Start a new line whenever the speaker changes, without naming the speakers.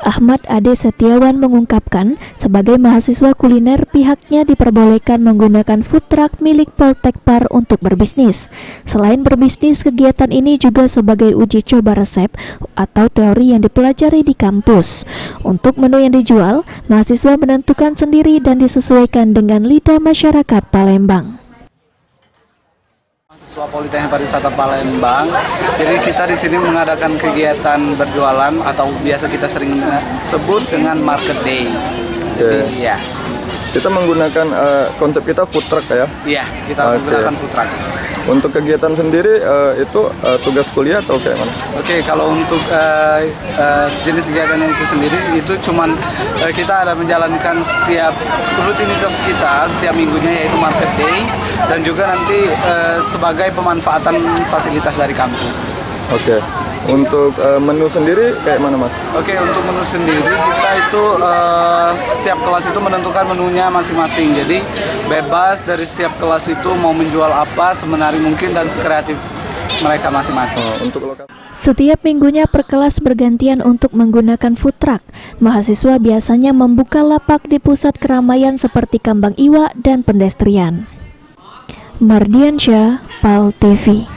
Ahmad Ade Setiawan mengungkapkan, sebagai mahasiswa kuliner pihaknya diperbolehkan menggunakan food truck milik Poltekpar untuk berbisnis. Selain berbisnis, kegiatan ini juga sebagai uji coba resep atau teori yang dipelajari di kampus. Untuk menu yang dijual, mahasiswa menentukan sendiri dan disesuaikan dengan lidah masyarakat Palembang.
Mahasiswa Politeknik Pariwisata Palembang. Jadi kita di sini mengadakan kegiatan berjualan atau biasa kita sering sebut dengan market day.
Oke.
Ya.
Kita menggunakan konsep kita food truck ya?
Iya, kita menggunakan food truck.
Untuk kegiatan sendiri itu tugas kuliah atau kayak mana?
Oke, kalau untuk jenis kegiatannya itu sendiri itu cuman kita ada menjalankan setiap rutinitas kita setiap minggunya, yaitu market day dan juga nanti sebagai pemanfaatan fasilitas dari kampus.
Oke. Untuk menu sendiri kayak mana, Mas?
Oke, untuk menu sendiri kita itu setiap kelas itu menentukan menunya masing-masing. Jadi bebas dari setiap kelas itu mau menjual apa semenarik mungkin dan sekreatif mereka masing-masing.
Untuk lokasi.
Setiap minggunya per kelas bergantian untuk menggunakan food truck. Mahasiswa biasanya membuka lapak di pusat keramaian seperti Kambang Iwa dan Pendestrian. Mardiansyah, PAL TV.